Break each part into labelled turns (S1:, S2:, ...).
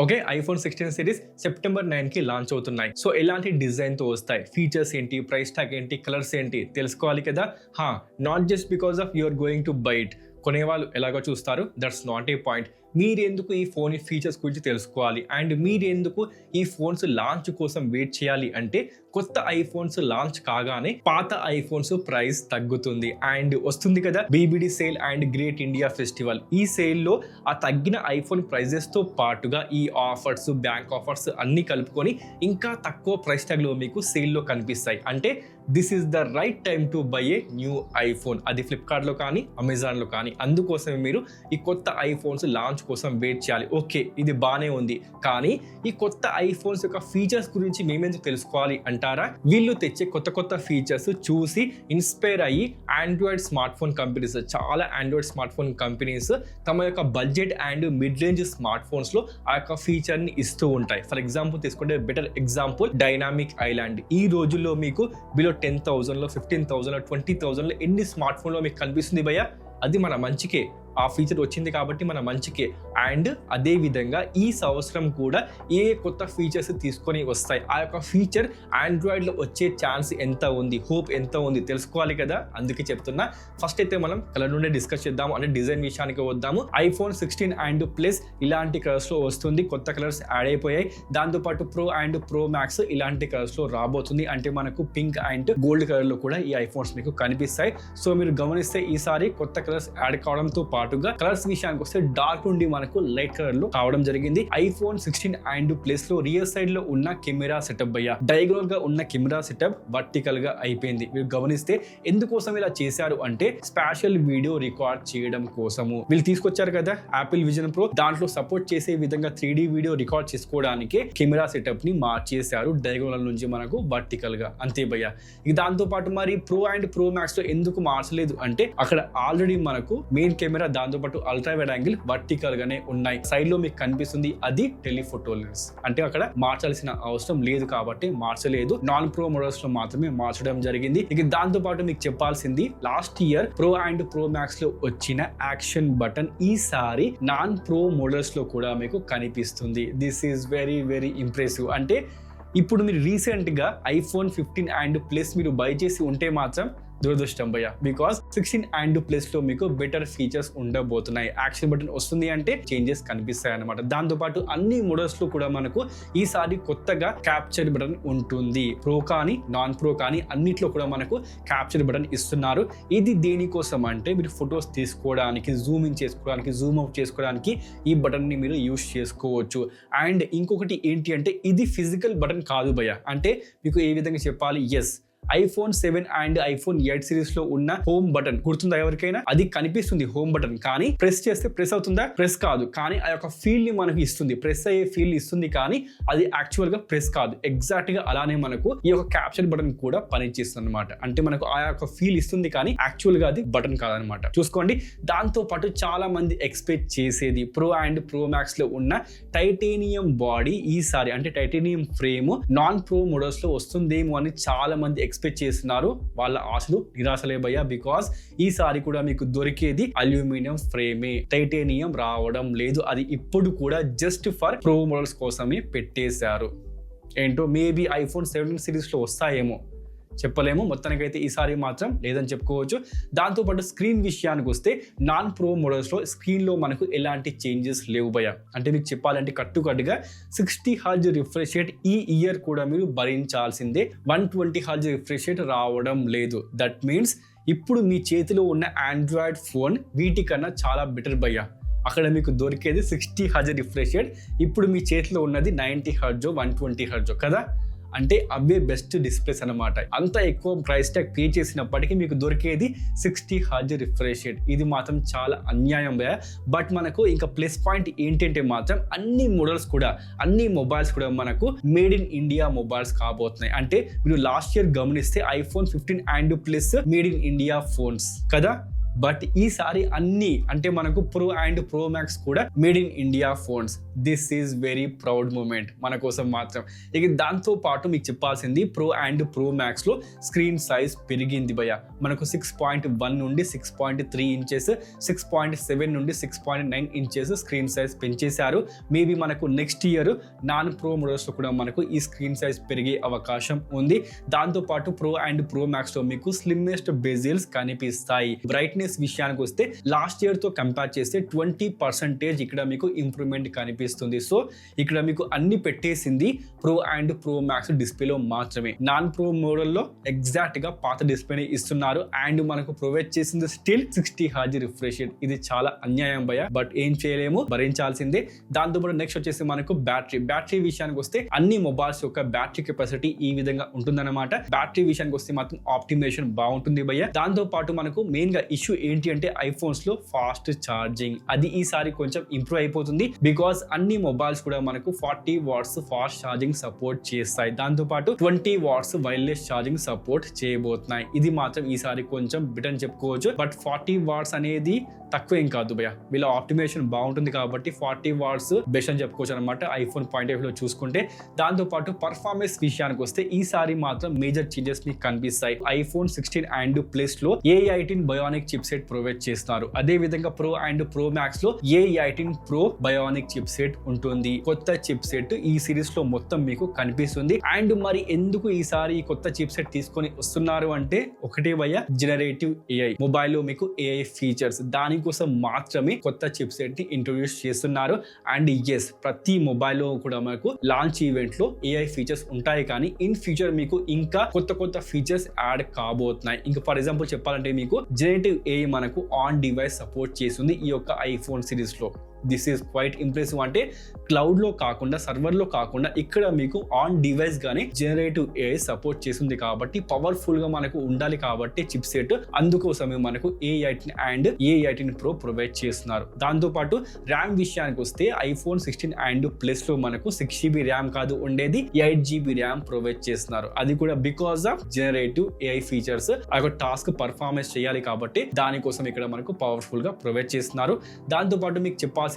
S1: Okay, iPhone 16 series September 9 కి launch అవుతున్నాయి. So ఎలాంటి డిజైన్ తో వస్తాయి, ఫీచర్స్ ఏంటి, ప్రైస్ ట్యాగ్ ఏంటి, కలర్స్ ఏంటి తెలుసుకోవాలి కదా. Not just because of you're going to buy it. కొనేవాళ్ళు ఎలాగో చూస్తారు, దట్స్ నాట్ ఏ పాయింట్. మీరెందుకు ఈ ఫోన్ ఫీచర్స్ గురించి తెలుసుకోవాలి అండ్ మీరెందుకు ఈ ఫోన్స్ లాంచ్ కోసం వెయిట్ చేయాలి అంటే, కొత్త ఐఫోన్స్ లాంచ్ కాగానే పాత ఐఫోన్స్ ప్రైస్ తగ్గుతుంది అండ్ వస్తుంది కదా BBD sale and great India festival. ఈ సేల్లో ఆ తగ్గిన ఐఫోన్ ప్రైజెస్ తో పాటుగా ఈ ఆఫర్స్, బ్యాంక్ ఆఫర్స్ అన్ని కలుపుకొని ఇంకా తక్కువ ప్రైస్ ట్యాగ్ లో మీకు సేల్లో కనిపిస్తాయి. అంటే this is the right time to buy a new iPhone. అది ఫ్లిప్కార్ట్ లో కానీ అమెజాన్ లో కానీ. అందుకోసమే మీరు ఈ కొత్త ఐఫోన్స్ లాంచ్ కోసం వెయిట్ చేయాలి. ఓకే, ఇది బానే ఉంది, కానీ ఈ కొత్త ఐఫోన్స్ యొక్క ఫీచర్స్ గురించి మేమెందుకు తెలుసుకోవాలి అంటారా? వీళ్ళు తెచ్చే కొత్త ఫీచర్స్ చూసి ఇన్స్పైర్ అయ్యి ఆండ్రాయిడ్ స్మార్ట్ ఫోన్ కంపెనీస్, చాలా ఆండ్రాయిడ్ స్మార్ట్ ఫోన్ కంపెనీస్ తమ యొక్క budget and mid range smart phones లో ఆ యొక్క ఫీచర్ ని ఇస్తూ ఉంటాయి. ఫర్ ఎగ్జాంపుల్ తీసుకుంటే బెటర్ ఎగ్జాంపుల్ డైనామిక్ ఐలాండ్. ఈ రోజుల్లో మీకు బిలో 10,000 లో 15,000 లో 20,000 లో ఎన్ని స్మార్ట్ ఫోన్ లో మీకు కనిపిస్తుంది భయ్యా? అది మన మంచికే, ఆ ఫీచర్ వచ్చింది కాబట్టి మన మంచికే. అండ్ అదే విధంగా ఈ సంవత్సరం కూడా ఏ కొత్త ఫీచర్స్ తీసుకొని వస్తాయి, ఆ యొక్క ఫీచర్ ఆండ్రాయిడ్ లో వచ్చే ఛాన్స్ ఎంత ఉంది, హోప్ ఎంత ఉంది తెలుసుకోవాలి కదా. అందుకే చెప్తున్నా. ఫస్ట్ అయితే మనం కలర్ నుండి డిస్కస్ చేద్దాము, అంటే డిజైన్ విషయానికి వద్దాము. ఐఫోన్ 16 అండ్ ప్లస్ ఇలాంటి కలర్స్ లో వస్తుంది, కొత్త కలర్స్ యాడ్ అయిపోయాయి. దాంతోపాటు ప్రో అండ్ ప్రో మ్యాక్స్ ఇలాంటి కలర్స్ లో రాబోతుంది. అంటే మనకు పింక్ అండ్ గోల్డ్ కలర్ లో కూడా ఈ ఐఫోన్స్ మీకు కనిపిస్తాయి. సో మీరు గమనిస్తే ఈసారి కొత్త కలర్స్ యాడ్ కావడంతో పాటుగా కలర్స్ విషయానికి వస్తే డార్క్ నుండి మనకు లైట్ కలర్ లో కావడం జరిగింది. ఐఫోన్ 16 అండ్ ప్లస్ లో రియర్ సైడ్ లో ఉన్న కెమెరా సెటప్ భయ్యా, డయాగ్నల్ గా ఉన్న కెమెరా సెటప్ వర్టికల్ గా అయిపోయింది. మీరు గమనిస్తే ఎందుకోసం ఇలా చేశారు అంటే, స్పెషల్ వీడియో రికార్డ్ చేయడం కోసము వీళ్ళు తీసుకొచ్చారు కదా యాపిల్ విజన్ ప్రో. దాంట్లో సపోర్ట్ చేసే విధంగా 3D వీడియో రికార్డ్ చేసుకోవడానికి కెమెరా సెటప్ ని మార్చేశారు, డయాగ్నల్ నుంచి మనకు వర్టికల్ గా. అంతే భయ్యా. ఇక దాంతో పాటు మరి ప్రో అండ్ ప్రో మ్యాక్స్ లో ఎందుకు మార్చలేదు అంటే, అక్కడ ఆల్రెడీ మనకు మెయిన్ కెమెరా, దాంతో పాటు అల్ట్రా వైడ్ యాంగిల్ వర్టికల్ గానే ఉన్నాయి. సైడ్ లో మీకు కనిపిస్తుంది అది టెలిఫోటో లెన్స్. అంటే అక్కడ మార్చాల్సిన అవసరం లేదు కాబట్టి మార్చలేదు. నాన్ ప్రో మోడల్స్ లో మాత్రమే మార్చడం జరిగింది. ఇక దాంతో పాటు మీకు చెప్పాల్సింది, last year pro and pro max లో వచ్చిన యాక్షన్ బటన్ ఈసారి నాన్ ప్రో మోడల్స్ లో కూడా మీకు కనిపిస్తుంది. This is very very impressive. అంటే ఇప్పుడు మీరు రీసెంట్ గా ఐఫోన్ 15 అండ్ ప్లస్ మీరు బై చేసి ఉంటే మాత్రం దురదృష్టం భయ్య, బికాస్ 16 అండ్ ప్లస్ లో మీకు బెటర్ ఫీచర్స్ ఉండబోతున్నాయి. యాక్షన్ బటన్ వస్తుంది అంటే చేంజెస్ కనిపిస్తాయి అనమాట. దాంతో పాటు అన్ని మోడల్స్ లో కూడా మనకు ఈసారి కొత్తగా క్యాప్చర్ బటన్ ఉంటుంది. ప్రో కానీ నాన్ ప్రో కానీ అన్నిట్లో కూడా మనకు క్యాప్చర్ బటన్ ఇస్తున్నారు. ఇది దేనికోసం అంటే, మీరు ఫొటోస్ తీసుకోవడానికి, జూమ్ ఇన్ చేసుకోవడానికి, జూమ్ అవుట్ చేసుకోవడానికి ఈ బటన్ ని మీరు యూస్ చేసుకోవచ్చు. అండ్ ఇంకొకటి ఏంటి అంటే, ఇది ఫిజికల్ బటన్ కాదు భయ్య. అంటే మీకు ఏ విధంగా చెప్పాలి, yes iPhone 7 and iPhone 8 series లో ఉన్న హోమ్ బటన్ గుర్తుందా ఎవరికైనా? అది కనిపిస్తుంది హోమ్ బటన్, కానీ ప్రెస్ చేస్తే ప్రెస్ అవుతుందా? ప్రెస్ కాదు. కానీ ఆ యొక్క ఫీల్ ని మనకు ఇస్తుంది, ప్రెస్ అయ్యే ఫీల్ ఇస్తుంది, కానీ అది యాక్చువల్ గా ప్రెస్ కాదు. ఎగ్జాక్ట్ గా అలానే మనకు ఈ యొక్క క్యాప్చర్ బటన్ కూడా పనిచేస్తుంది అనమాట. అంటే మనకు ఆ యొక్క ఫీల్ ఇస్తుంది, కానీ యాక్చువల్ గా అది బటన్ కాదనమాట. చూసుకోండి. దాంతో పాటు చాలా మంది ఎక్స్పెక్ట్ చేసేది, ప్రో అండ్ ప్రో మ్యాక్స్ లో ఉన్న టైటానియం బాడీ ఈసారి, అంటే titanium frame non pro models లో వస్తుందేమో అని చాలా మంది ఎక్స్పెక్ట్ చేస్తున్నారు. వాళ్ళ ఆశలు నిరాశలే భయ్యా, బికాస్ ఈసారి కూడా మీకు దొరికేది అల్యూమినియం ఫ్రేమే, టైటానియం రావడం లేదు. అది ఇప్పుడు కూడా జస్ట్ ఫర్ ప్రో మోడల్స్ కోసమే పెట్టేశారు. ఏంటో మేబీ ఐఫోన్ 17 సిరీస్ లో వస్తాయేమో, చెప్పలేము. మొత్తానికైతే ఈసారి మాత్రం లేదని చెప్పుకోవచ్చు. దాంతోపాటు స్క్రీన్ విషయానికి వస్తే, నాన్ ప్రో మోడల్స్ లో స్క్రీన్ లో మనకు ఎలాంటి చేంజెస్ లేవు భయ్య. అంటే మీకు చెప్పాలంటే కట్టుగా 60 హెర్ట్జ్ రిఫ్రెష్ రేట్ ఈ ఇయర్ కూడా మీరు భరించాల్సిందే. 120 హెర్ట్జ్ రిఫ్రెష్ రేట్ రావడం లేదు. దట్ మీన్స్ ఇప్పుడు మీ చేతిలో ఉన్న ఆండ్రాయిడ్ ఫోన్ వీటికన్నా చాలా బెటర్ భయ్య. అక్కడ మీకు దొరికేది 60 హెర్ట్జ్ రిఫ్రెష్ రేట్, ఇప్పుడు మీ చేతిలో ఉన్నది 90 హెర్ట్జ్ 120 హెర్ట్జ్ కదా. అంటే అవే బెస్ట్ డిస్ప్లేస్ అనమాట. అంత ఎక్కువ ప్రైస్ ట్యాగ్ పే చేసినప్పటికీ మీకు దొరికేది 60 హెర్ట్జ్ రిఫ్రెష్ రేట్. ఇది మాత్రం చాలా అన్యాయం భయ. బట్ మనకు ఇంకా ప్లస్ పాయింట్ ఏంటంటే మాత్రం అన్ని మోడల్స్ కూడా, అన్ని మొబైల్స్ కూడా మనకు మేడ్ ఇన్ ఇండియా మొబైల్స్ కాబోతున్నాయి. అంటే మీరు లాస్ట్ ఇయర్ గమనిస్తే iPhone 15 and plus made in India phones కదా. బట్ ఈసారి అన్ని అంటే మనకు ప్రో అండ్ ప్రో మ్యాక్స్ కూడా made in India phones. This is very proud moment మన కోసం మాత్రం. ఇక దాంతో పాటు మీకు చెప్పాల్సింది ప్రో అండ్ ప్రో మ్యాక్స్ లో స్క్రీన్ సైజ్ పెరిగింది భయ్య. మనకు 6.1 నుండి 6.3 ఇంచెస్, 6.7 నుండి 6.9 ఇంచెస్ స్క్రీన్ సైజ్ పెంచేశారు. మేబీ మనకు next year non pro models లో కూడా మనకు ఈ స్క్రీన్ సైజ్ పెరిగే అవకాశం ఉంది. దాంతో పాటు ప్రో అండ్ ప్రో మ్యాక్స్ లో మీకు స్లిమ్మెస్ట్ బెజిల్స్ కనిపిస్తాయి. బ్రైట్నెస్ విషయానికి వస్తే లాస్ట్ ఇయర్ తో కంపేర్ చేస్తే 20% ఇక్కడ మీకు ఇంప్రూవ్మెంట్ కనిపిస్తుంది. సో ఇక్కడ మీకు అన్ని పెట్టేసింది ప్రో అండ్ ప్రో మ్యాక్స్ డిస్ప్లేలో మాత్రమే. నాన్ ప్రో మోడల్లో ఎగ్జాక్ట్ గా పాత డిస్ప్లేని ఇస్తున్నారు అండ్ మనకు ప్రొవైడ్ చేసింది స్టిల్ 60 Hz రిఫ్రెష్ రేట్. ఇది చాలా అన్యాయం భయ, బట్ ఏం చేయలేము, భరించాల్సిందే. దాంతో పాటు నెక్స్ట్ వచ్చేసి మనకు బ్యాటరీ విషయానికి వస్తే అన్ని మొబైల్స్ యొక్క బ్యాటరీ కెపాసిటీ ఈ విధంగా ఉంటుందన్నమాట. బ్యాటరీ విషయానికి వస్తే మాత్రం ఆప్టిమైజేషన్ బాగుంటుంది భయ్య. దాంతో పాటు మనకు మెయిన్ గా ఇష్యూ ఏంటి అంటే ఐఫోన్స్ లో ఫాస్ట్ ఛార్జింగ్. అది ఈసారి కొంచెం ఇంప్రూవ్ అయిపోతుంది బికాస్ అన్ని మొబైల్స్ కూడా మనకు 40 వాట్స్ ఫాస్ట్ ఛార్జింగ్ సపోర్ట్ చేస్తాయి. దాంతో పాటు 20 వాట్స్ వైర్లెస్ ఛార్జింగ్ సపోర్ట్ చేయబోతున్నాయి. ఇది మాత్రం ఈసారి కొంచెం బెటర్ అని చెప్పుకోవచ్చు. బట్ 40 వాట్స్ అనేది తక్కువ ఏం కాదు భయ్య. వీళ్ళ ఆప్టిమైజేషన్ బాగుంటుంది కాబట్టి 40 వాట్స్ బెస్ట్ అని చెప్పుకోవచ్చు అనమాట ఐఫోన్ పాయింట్ ఆఫ్ వ్యూ లో చూసుకుంటే. దాంతో పాటు పర్ఫార్మెన్స్ విషయానికి వస్తే ఈసారి మాత్రం మేజర్ చేంజెస్ మీకు కనిపిస్తాయి. ఐఫోన్ 16 అండ్ ప్లస్ లో A18 bionic chip set provide చేస్తున్నారు. అదే విధంగా ప్రో అండ్ ప్రో మ్యాక్స్ లో A18 pro bionic chip set ఉంటుంది. కొత్త చిప్ సెట్ ఈ సిరీస్ లో మొత్తం మీకు కనిపిస్తుంది. అండ్ మరి ఎందుకు ఈసారి ఈ కొత్త చిప్ సెట్ తీసుకొని వస్తున్నారు అంటే ఒకటే భయ్య, జనరేటివ్ AI. మొబైల్ లో మీకు AI ఫీచర్స్, దానికోసం మాత్రమే కొత్త చిప్ సెట్ ని ఇంట్రొడ్యూస్ చేస్తున్నారు. అండ్ ఎస్, ప్రతి మొబైల్ లో కూడా మనకు లాంచ్ ఈవెంట్ లో AI ఫీచర్స్ ఉంటాయి, కానీ ఇన్ ఫ్యూచర్ మీకు ఇంకా కొత్త ఫీచర్స్ యాడ్ కాబోతున్నాయి. ఇంకా ఫర్ ఎగ్జాంపుల్ చెప్పాలంటే మీకు జనరేటివ్ AI మనకు ఆన్ డివైస్ సపోర్ట్ చేస్తుంది ఈ యొక్క ఐఫోన్ సిరీస్ లో. This is quite impressive. అంటే క్లౌడ్ లో కాకుండా, సర్వర్ లో కాకుండా ఇక్కడ మీకు ఆన్ డివైస్ గానీ జనరేటివ్ AI సపోర్ట్ చేస్తుంది కాబట్టి పవర్ఫుల్ గా మనకు ఉండాలి కాబట్టి చిప్ సెట్, అందుకోసమే మనకు A18 and A18 Pro provide చేస్తున్నారు. దాంతో పాటు ర్యామ్ విషయానికి వస్తే ఐఫోన్ 16 అండ్ ప్లస్ లో మనకు 6GB ర్యామ్ కాదు ఉండేది, 8GB ర్యామ్ ప్రొవైడ్ చేస్తున్నారు. అది కూడా because of generative AI features. ఆ యొక్క టాస్క్ పర్ఫార్మెన్స్ చేయాలి కాబట్టి దానికోసం ఇక్కడ మనకు పవర్ఫుల్ గా ప్రొవైడ్ చేస్తున్నారు. దాంతో పాటు మీకు చెప్పాల్సింది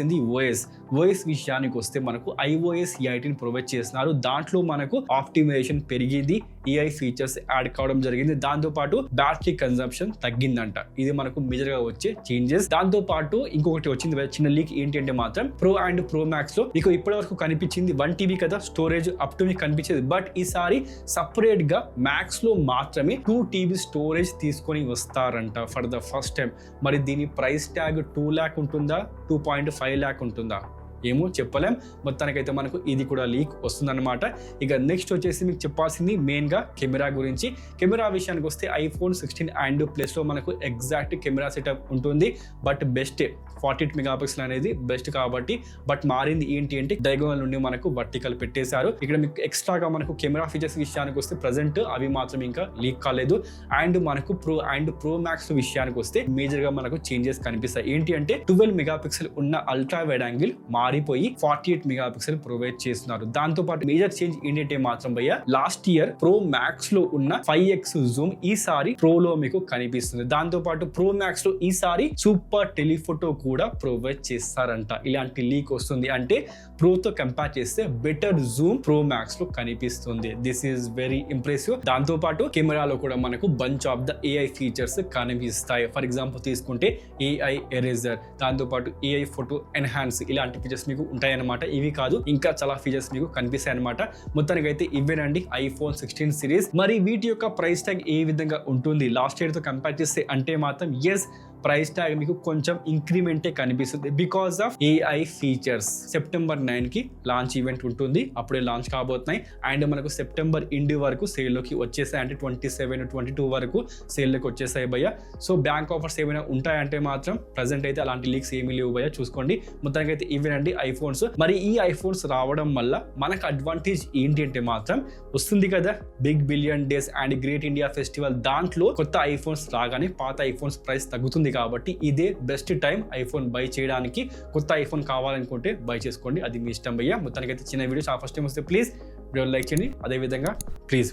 S1: ఓఎస్ విషయానికి వస్తే మనకు iOS 18 ప్రొవైడ్ చేస్తున్నారు. దాంట్లో మనకు ఆప్టిమైజేషన్ పెరిగింది, AI ఫీచర్స్ యాడ్ కావడం జరిగింది. దాంతో పాటు బ్యాటరీ కన్సంప్షన్ తగ్గిందంట. ఇది మనకు మేజర్ గా వచ్చే చేంజెస్. దాంతో పాటు ఇంకొకటి వచ్చింది చిన్న లీక్, ఏంటి అంటే మాత్రం ప్రో అండ్ ప్రో మ్యాక్స్ లో మీకు ఇప్పటి వరకు కనిపించింది 1TB కదా స్టోరేజ్ అప్ టు మీకు కనిపించేది. బట్ ఈసారి సపరేట్ గా మ్యాక్స్ లో మాత్రమే 2TB స్టోరేజ్ తీసుకొని వస్తారంట ఫర్ ద ఫస్ట్ టైం. మరి దీని ప్రైస్ ట్యాగ్ 2 lakh ఉంటుందా, 2.5 lakh ఉంటుందా ఏమో చెప్పలేం. మొత్తానికైతే మనకు ఇది కూడా లీక్ వస్తుందన్నమాట. ఇక నెక్స్ట్ వచ్చేసి మీకు చెప్పాల్సింది మెయిన్ గా కెమెరా గురించి. కెమెరా విషయానికి వస్తే ఐఫోన్ 16 అండ్ ప్లస్ లో మనకు ఎగ్జాక్ట్ కెమెరా సెటప్ ఉంటుంది. బట్ బెస్ట్ 48 మెగాపిక్సెల్ అనేది బెస్ట్ కాబట్టి. బట్ మారింది ఏంటి అంటే డయాగోనల్ నుండి మనకు వర్టికల్ పెట్టేశారు. ఇక్కడ మీకు ఎక్స్ట్రాగా మనకు కెమెరా ఫీచర్స్ విషయానికి వస్తే ప్రెసెంట్ అవి మాత్రం ఇంకా లీక్ కాలేదు. అండ్ మనకు ప్రో అండ్ ప్రో మ్యాక్స్ విషయానికి వస్తే మేజర్ గా మనకు చేంజెస్ కనిపిస్తాయి. ఏంటి అంటే 12 మెగాపిక్సెల్ ఉన్న అల్ట్రా వైడ్ యాంగిల్ మారిపోయి 48 మెగాపిక్సెల్ ప్రొవైడ్ చేస్తున్నారు. దాంతో పాటు మేజర్ చేంజ్ ఏంటంటే మాత్రం భయ్య, లాస్ట్ ఇయర్ ప్రో మ్యాక్స్ లో ఉన్న 5x జూమ్ ఈసారి ప్రో లో మీకు కనిపిస్తుంది. దాంతో పాటు ప్రో మ్యాక్స్ లో ఈసారి సూపర్ టెలిఫోటో కూడా ప్రొవైడ్ చేస్తారంట. ఇలాంటి లీక్ వస్తుంది అంటే ప్రోతో కంపేర్ చేస్తే బెటర్ జూమ్ ప్రో మ్యాక్స్ లో కనిపిస్తుంది. This is very impressive. దాంతో పాటు కెమెరాలో కూడా మనకు bunch of the AI features కనిపిస్తాయి. ఫర్ ఎగ్జాంపుల్ తీసుకుంటే AI ఎరేజర్, దాంతో పాటు AI ఫోటో ఎన్హాన్స్, ఇలాంటి ఫీచర్స్ మీకు ఉంటాయన్నమాట. ఇవి కాదు ఇంకా చాలా ఫీచర్స్ మీకు కనిపిస్తాయి అనమాట. మొత్తానికి అయితే ఇవేనండి ఐఫోన్ 16 సిరీస్. మరి వీటి యొక్క ప్రైస్ ట్యాగ్ ఏ విధంగా ఉంటుంది లాస్ట్ ఇయర్ తో కంపేర్ చేస్తే అంటే మాత్రం ఎస్, ప్రైస్ ట్యాగ్ మీకు కొంచెం ఇంక్రిమెంటే కనిపిస్తుంది because of AI features. September 9 కి లాంచ్ ఈవెంట్ ఉంటుంది, అప్పుడే లాంచ్ కాబోతున్నాయి. అండ్ మనకు సెప్టెంబర్ ఎండ్ వరకు సేల్ లోకి వచ్చేసాయి, అంటే 27, 22 వరకు సేల్ లోకి వచ్చేసాయి భయ్య. సో బ్యాంక్ ఆఫర్స్ ఏమైనా ఉంటాయంటే మాత్రం ప్రెసెంట్ అయితే అలాంటి లీక్స్ ఏమీ లేవు భయ్య, చూసుకోండి. మొత్తానికి అయితే ఇవేనండి ఐఫోన్స్. మరి ఈ ఐఫోన్స్ రావడం వల్ల మనకు అడ్వాంటేజ్ ఏంటి అంటే మాత్రం వస్తుంది కదా big billion days and great India festival, దాంట్లో కొత్త ఐఫోన్స్ రాగానే పాత ఐఫోన్స్ ప్రైస్ తగ్గుతుంది కాబట్టి ఇదే బెస్ట్ టైం ఐఫోన్ బై చేయడానికి. కొత్త ఐఫోన్ కావాలనుకుంటే బై చేసుకోండి, అది మీ ఇష్టం భయ్య. మొత్తానికి అయితే చిన్న వీడియో ఫస్ట్ టైం వస్తే ప్లీజ్ వీడియో లైక్ చేయండి. అదేవిధంగా ప్లీజ్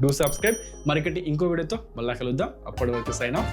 S1: డూ సబ్స్క్రైబ్. మరికటి ఇంకో వీడియోతో మళ్ళా కలుద్దాం. అప్పటి వరకు సైన్ ఆఫ్.